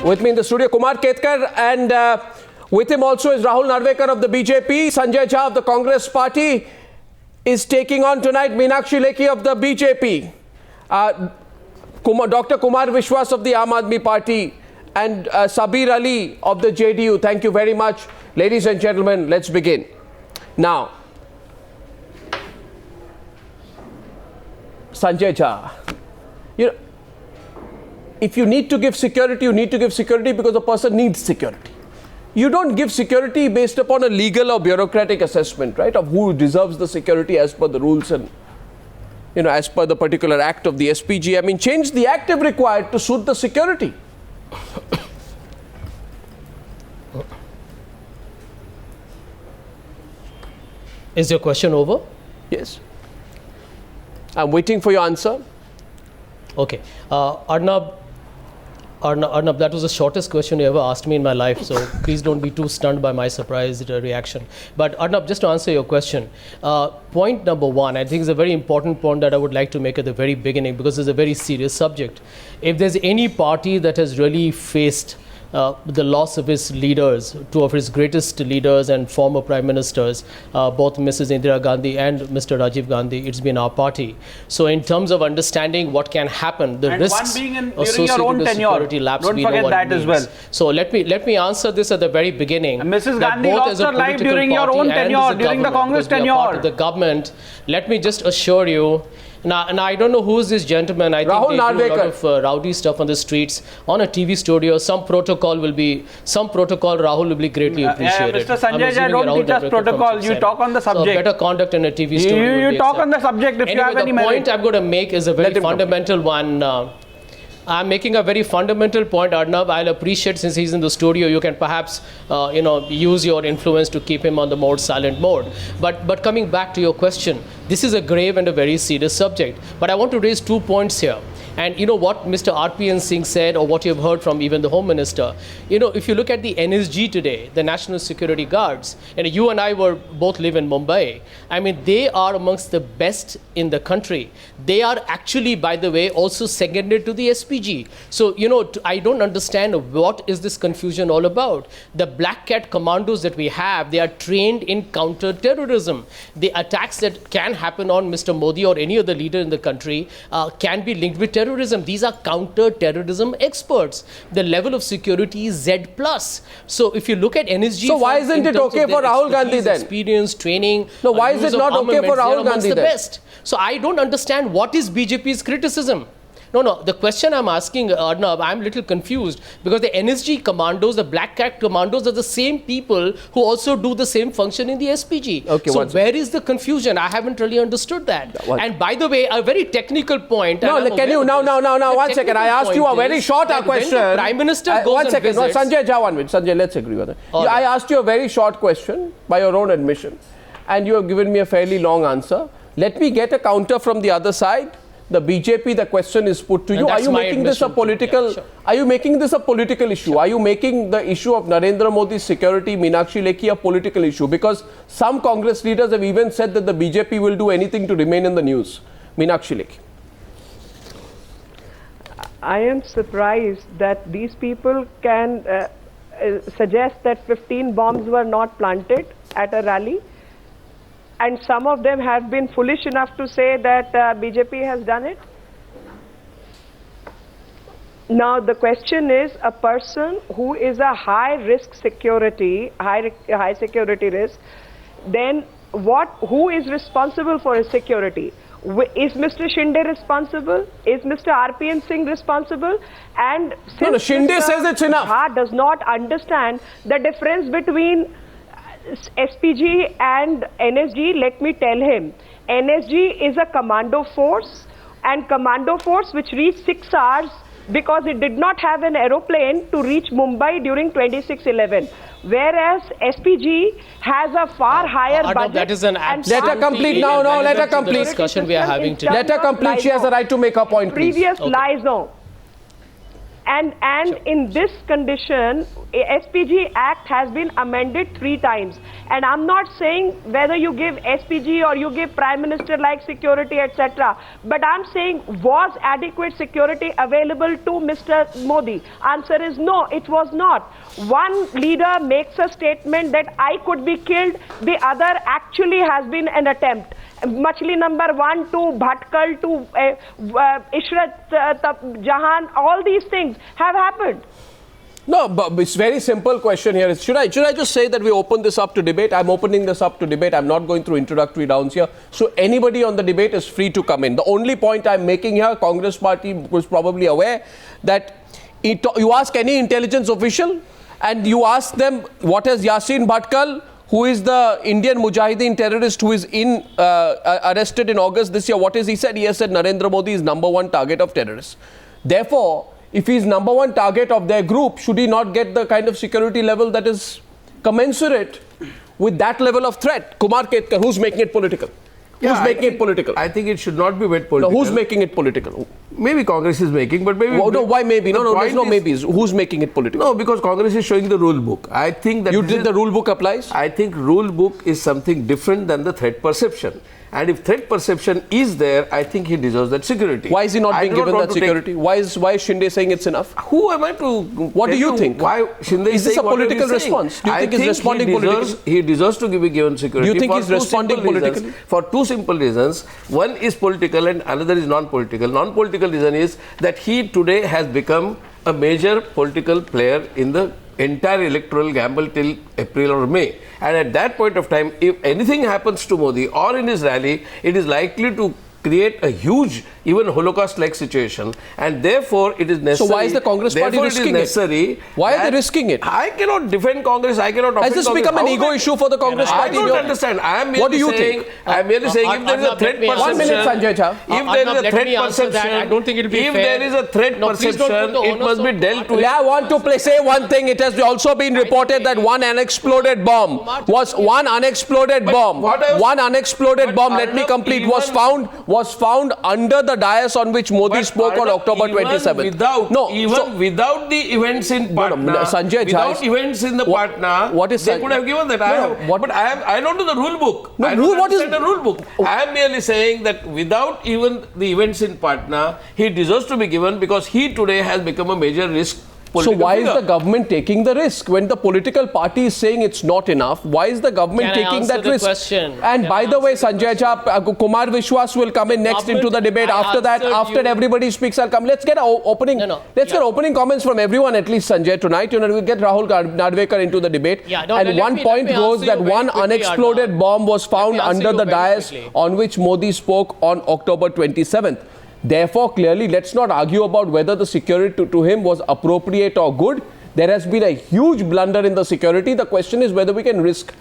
With me in the studio, Kumar Ketkar, and with him also is Rahul Narvekar of the BJP. Sanjay of the Congress party is taking on tonight Meenakshi Lekhi of the BJP. Dr. Kumar Vishwas of the Aadmi party and Sabir Ali of the JDU. Thank you very much. Ladies and gentlemen, let's begin. Now, Sanjay Jha, if you need to give security, you need to give security because the person needs security. You don't give security based upon a legal or bureaucratic assessment, right, of who deserves the security as per the rules and, as per the particular act of the SPG. I mean, change the act if required to suit the security. Is your question over? Yes. I'm waiting for your answer. Okay. Arnab, that was the shortest question you ever asked me in my life, so please don't be too stunned by my surprised reaction. But Arnab, just to answer your question, point number one, I think is a very important point that I would like to make at the very beginning because it's a very serious subject. If there's any party that has really faced the loss of his leaders, two of his greatest leaders and former prime ministers, both Mrs. Indira Gandhi and Mr. Rajiv Gandhi, it's been our party. So in terms of understanding what can happen, the risks associated with security lapse, don't forget that as well. So let me answer this at the very beginning. Mrs. Gandhi lost her life during your own tenure, during the Congress tenure. Part of the government, let me just assure you. Now, I don't know who is this gentleman. I Rahul think they Narvekar. do a lot of rowdy stuff on the streets, on a TV studio. Some protocol, Rahul will be greatly appreciated. Mr. Sanjay, don't teach us protocol. You talk on the subject. So better conduct in a TV studio. You talk on the subject if you have any merit. The point I'm going to make is a very fundamental one. I'm making a very fundamental point, Arnab. I'll appreciate, since he's in the studio, you can perhaps, use your influence to keep him on the more silent mode. But coming back to your question, this is a grave and a very serious subject. But I want to raise 2 points here. And you know what Mr. RPN Singh said, or what you've heard from even the Home Minister, if you look at the NSG today, the National Security Guards, and you and I both live in Mumbai, I mean, they are amongst the best in the country. They are actually, by the way, also seconded to the SPG. So, I don't understand what is this confusion all about. The Black Cat commandos that we have, they are trained in counter-terrorism. The attacks that can happen on Mr. Modi or any other leader in the country can be linked with terrorism. These are counter-terrorism experts. The level of security is Z+. So if you look at NSG... So why isn't it okay for Rahul Gandhi then? Experience, training... No, why is it not okay for Rahul Gandhi then? Best. So I don't understand what is BJP's criticism. No, the question I'm asking, Arnab, I'm a little confused because the NSG commandos, the Black Cat commandos are the same people who also do the same function in the SPG. Okay, so where is the confusion? I haven't really understood that. And by the way, a very technical point. No, can you, now, 1 second. I asked you a very short question. The Prime Minister goes 1 second. and visits, Sanjay, Sanjay, let's agree on that. I asked you a very short question by your own admission, and you have given me a fairly long answer. Let me get a counter from the other side. The BJP, the question is put to you. Are you making this a political? Yeah, sure. Are you making this a political issue? Sure. Are you making the issue of Narendra Modi's security, Meenakshi Lekhi, a political issue? Because some Congress leaders have even said that the BJP will do anything to remain in the news. Meenakshi Lekhi. I am surprised that these people can suggest that 15 bombs were not planted at a rally. And some of them have been foolish enough to say that BJP has done it. Now the question is, a person who is a high security risk, then who is responsible for his security? Is Mr. Shinde responsible? Is Mr. RPN Singh responsible? And since Shinde says it's enough. Jha does not understand the difference between SPG and NSG, let me tell him. NSG is a commando force, and commando force which reached 6 hours because it did not have an aeroplane to reach Mumbai during 26/11. Whereas SPG has a far higher budget. That is an let her complete now. Let her complete. Discussion we are having today. Let her complete. She has a right to make her point. Previous liaison. And in this condition, SPG Act has been amended 3 times. And I'm not saying whether you give SPG or you give Prime Minister like security, etc. But I'm saying, was adequate security available to Mr. Modi? Answer is no, it was not. One leader makes a statement that I could be killed. The other actually has been an attempt. Machli number 1 to Bhatkal to Ishrat Jahan, all these things have happened. No, but it's very simple question here. Should I just say that we open this up to debate? I'm opening this up to debate. I'm not going through introductory rounds here. So anybody on the debate is free to come in. The only point I'm making here, Congress party was probably aware that you ask any intelligence official and you ask them what has Yasin Bhatkal, who is the Indian Mujahideen terrorist who is arrested in August this year, what has he said? He has said Narendra Modi is #1 target of terrorists. Therefore, if he is #1 target of their group, should he not get the kind of security level that is commensurate with that level of threat? Kumar Ketkar, who's making it political? Who's making it political? I think it should not be made political. No, who's making it political? Maybe Congress is making, but maybe... No, why maybe? No, there's no maybes. Who's making it political? No, because Congress is showing the rule book. I think that... You think the rule book applies? I think rule book is something different than the threat perception. And if threat perception is there, I think he deserves that security. Why is he not being given that security? Why is Shinde saying it's enough? Who am I to... What do you think? Why Shinde is this a political response? Do you think he's responding politically? He deserves to be given security. Do you think he's responding politically? For 2 simple reasons. One is political and another is non-political. Non-political reason is that he today has become a major political player in the entire electoral gamble till April or May. And at that point of time, if anything happens to Modi or in his rally, it is likely to create a huge, even Holocaust-like situation, and therefore it is necessary. So why is the Congress party risking it? Why are they risking it? I cannot defend Congress. I cannot. Has this become an ego issue for the Congress party? I don't understand. I am merely what do you think? I am merely saying if there is a threat perception. 1 minute, Sanjay Jha. If there is a threat perception, I don't think it will be if fair. there is a threat perception, it must be dealt with. I want to say one thing. It has also been reported that one unexploded bomb. Let me complete. Was found under the dais on which Modi spoke on October 27th. Without the events in Patna, Sanjay without events in the Patna, they could have given that. But I don't know the rule book. I don't understand the rule book. I am merely saying that without even the events in Patna, he deserves to be given because he today has become a major risk. So why is the government taking the risk when the political party is saying it's not enough? Why is the government taking that risk? And by the way, Sanjay Jha, Kumar Vishwas will come in next into the debate. After that, after everybody speaks, I'll come. Let's get opening. Let's get opening comments from everyone, at least Sanjay tonight. We'll get Rahul Narvekar into the debate. And one point goes that one unexploded bomb was found under the dais on which Modi spoke on October 27th. Therefore, clearly, let's not argue about whether the security to him was appropriate or good. There has been a huge blunder in the security. The question is whether we can risk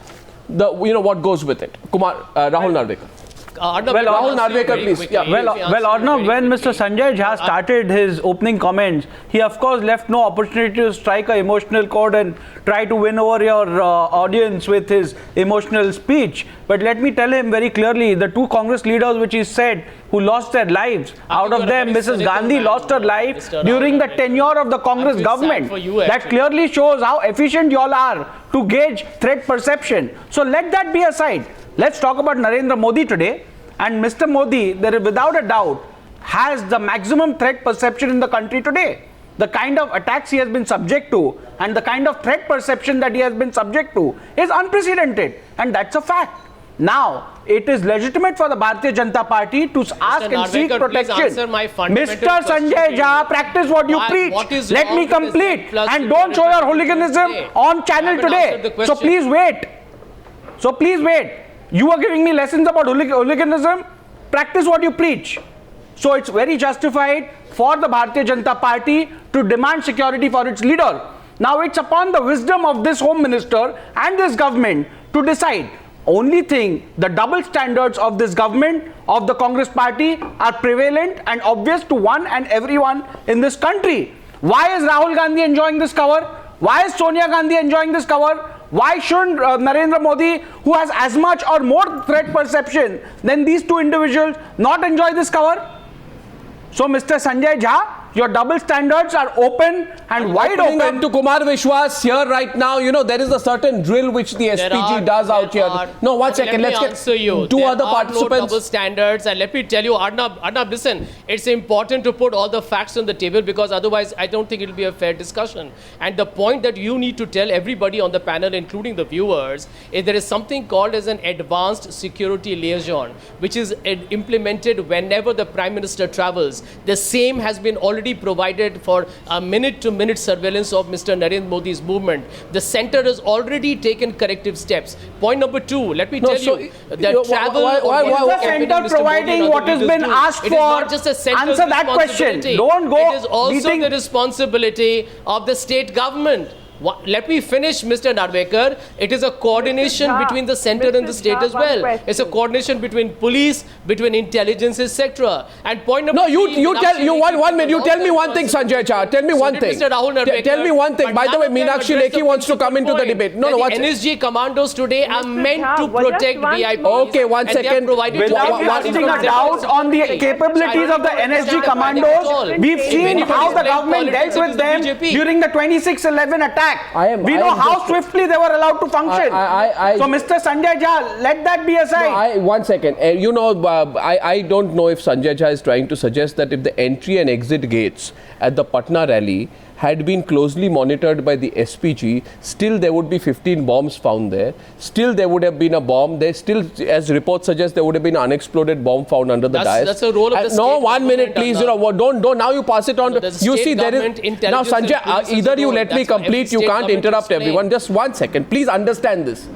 what goes with it. Rahul Narvekar. Rahul Narvekar, please. Arnab, when Mr. Sanjay Jha started his opening comments, he of course left no opportunity to strike an emotional chord and try to win over your audience with his emotional speech. But let me tell him very clearly, the 2 Congress leaders which he said who lost their lives, out of them Mrs. Gandhi lost her life during the tenure of the Congress government. That clearly shows how efficient you all are to gauge threat perception. So let that be aside. Let's talk about Narendra Modi today. And Mr. Modi, there is without a doubt, has the maximum threat perception in the country today. The kind of attacks he has been subject to and the kind of threat perception that he has been subject to is unprecedented. And that's a fact. Now, it is legitimate for the Bharatiya Janata Party to ask and seek protection. Mr. Sanjay Jha, practice what you preach. Let me complete. And don't show your hooliganism on channel today. So please wait. You are giving me lessons about hooliganism. Practice what you preach. So it's very justified for the Bharatiya Janata Party to demand security for its leader. Now it's upon the wisdom of this Home Minister and this government to decide. Only thing, the double standards of this government, of the Congress party, are prevalent and obvious to one and everyone in this country. Why is Rahul Gandhi enjoying this cover? Why is Sonia Gandhi enjoying this cover? Why shouldn't Narendra Modi, who has as much or more threat perception than these 2 individuals, not enjoy this cover? So Mr. Sanjay Jha, Your double standards are open and wide open. Up to Kumar Vishwas here right now, you know, there is a certain drill which the SPG does out here. No, one second, let's get two other participants. No double standards, and let me tell you, Arnab, listen, it's important to put all the facts on the table, because otherwise I don't think it will be a fair discussion. And the point that you need to tell everybody on the panel, including the viewers, is there is something called as an advanced security liaison, which is implemented whenever the Prime Minister travels. The same has been already provided for a minute-to-minute surveillance of Mr. Narendra Modi's movement. The centre has already taken corrective steps. Point number two, let me tell you, that travel... Why is the centre providing what has been asked for? It is not just a centre's answer that question. Don't go. It is also the responsibility of the state government. Let me finish, Mr. Narvekar. It is a coordination between the centre and the state as well. It's a coordination between police, between intelligence, etc. And point number three, you tell me one thing, Sanjay Jha. Tell me one thing. Mr. Rahul Narvekar. Tell me one thing. By the way, Meenakshi Lekhi wants to come into the debate. No, the NSG commandos today are meant to protect VIPs. Okay, one second. Without casting a doubt on the capabilities of the NSG commandos, we've seen how the government dealt with them during the 26/11 attack. We know how swiftly they were allowed to function. So, Mr. Sanjay Jha, let that be aside. One second. You know, I don't know if Sanjay Jha is trying to suggest that if the entry and exit gates at the Patna rally had been closely monitored by the SPG, still there would be 15 bombs found there. Still there would have been a bomb. There still, as reports suggest, there would have been an unexploded bomb found under the dais. That's a role of the state. No, 1 minute, please. You know, don't. Now you pass it on. You see, there is now, Sanjay. Either you let me complete. You can't interrupt everyone. Just 1 second. Please understand this.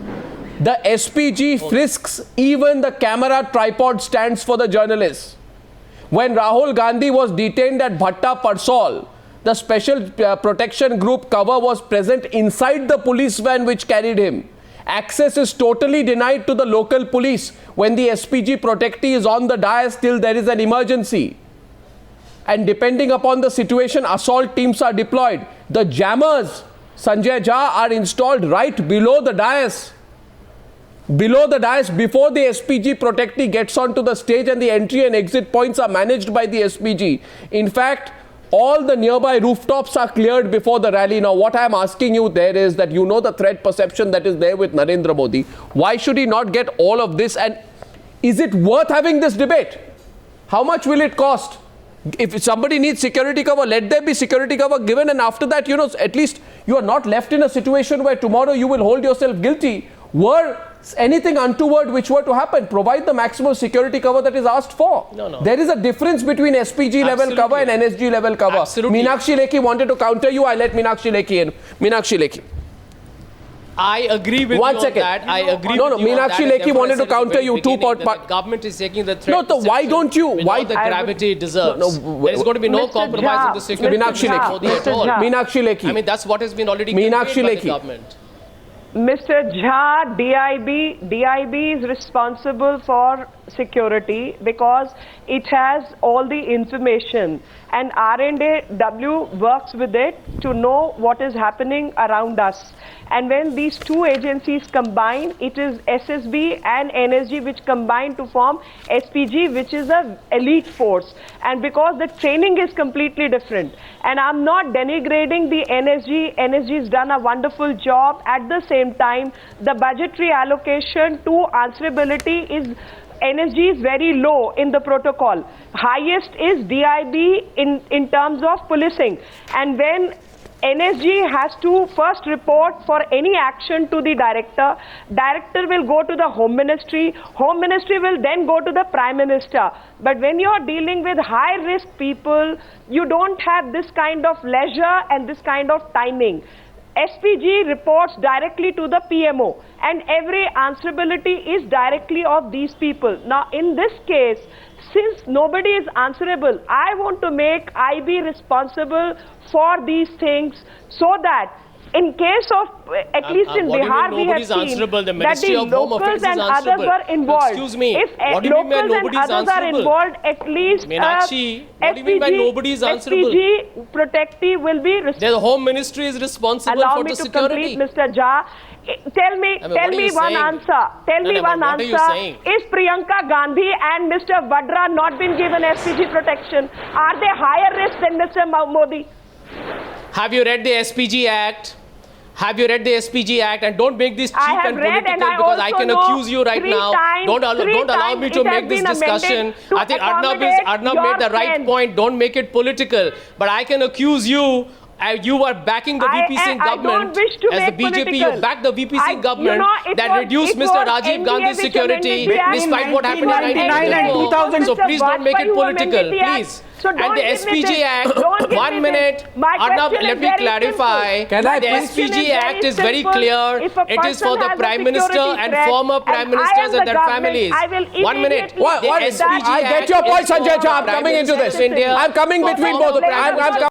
The SPG frisks even the camera tripod stands for the journalists. When Rahul Gandhi was detained at Bhatta Parsol, the special protection group cover was present inside the police van which carried him. Access is totally denied to the local police. When the SPG protectee is on the dais till there is an emergency. And depending upon the situation, assault teams are deployed. The jammers, Sanjay Jha, are installed right below the dais. Below the dais, before the SPG protectee gets onto the stage, and the entry and exit points are managed by the SPG. In fact, all the nearby rooftops are cleared before the rally. Now, what I am asking you there is that you know the threat perception that is there with Narendra Modi. Why should he not get all of this? And is it worth having this debate? How much will it cost? If somebody needs security cover, let there be security cover given. And after that, you know, at least you are not left in a situation where tomorrow you will hold yourself guilty. Were anything untoward which were to happen, provide the maximum security cover that is asked for. No. There is a difference between SPG level cover and NSG level cover. Absolutely. Meenakshi Lekhi wanted to counter you. I let Meenakshi Lekhi in. Meenakshi Lekhi. I agree with you on that. I agree with you on that. Meenakshi Lekhi wanted to counter you. The government is taking the threat. No, so why don't you? Why the gravity it deserves? There is going to be no compromise in the security at all. Meenakshi Lekhi. I mean, that's what has been already conveyed by the government. Mr. Jha, DIB is responsible for security because it has all the information, and R&W works with it to know what is happening around us. And when these two agencies combine, it is SSB and NSG which combine to form SPG, which is an elite force. And because the training is completely different, and I'm not denigrating the NSG has done a wonderful job. At the same time, the budgetary allocation to answerability is NSG is very low in the protocol. Highest is DIB in terms of policing. And when NSG has to first report for any action to the director. Director will go to the Home Ministry. Home Ministry will then go to the Prime Minister. But when you are dealing with high-risk people, you don't have this kind of leisure and this kind of timing. SPG reports directly to the PMO, and every answerability is directly of these people. Now, in this case, since nobody is answerable, I want to make IB responsible for these things so that In case of, at least in what do you Bihar, mean we have nobody's seen answerable? The that Ministry the of Home locals Affairs is and others answerable. were involved. Excuse me. If What do you mean by locals and nobody's others are answerable? involved, at least Meenakshi, what do you mean by nobody is answerable? SPG protectee will be responsible. The Home Ministry is responsible Allow for me the to security. complete, Mr. Jha. Tell me what are you one saying? answer. Tell No, me no, one what are you answer. saying? Is Priyanka Gandhi and Mr. Vadra not been given SPG protection? Are they higher risk than Mr. Modi? Have you read the SPG Act? Have you read the SPG Act? And don't make this cheap I have and read, political, and I because I also can know accuse you right 3 now. times- Don't allow me to it has make this been discussion. amended to I think Arnab accommodate made the your right friends. point. Don't make it political. But I can accuse you. You are backing the VP Singh I government don't wish to as the make BJP. political. You backed the VP Singh government that reduced it Mr. was Rajiv NDA Gandhi's which security amended the act. despite what happened in 1999 and 1994. 2000. So please don't make it Vajpayee who political, amended the act. please. So And don't the give me SPG this. Act, Don't give 1 me minute. this. My Arnab, question let is me very clarify. simple. Can I The please- SPG Question is Act is very simple. clear. If a It is for person the has a Prime Minister security and threat former Prime and I Ministers am and the their government, families. I will 1 minute. immediately What? The What? SPG I Act get your is point, for Sanjay Jha. I'm Prime coming into Minister this. of India. I'm coming For between former both. Prime I'm Minister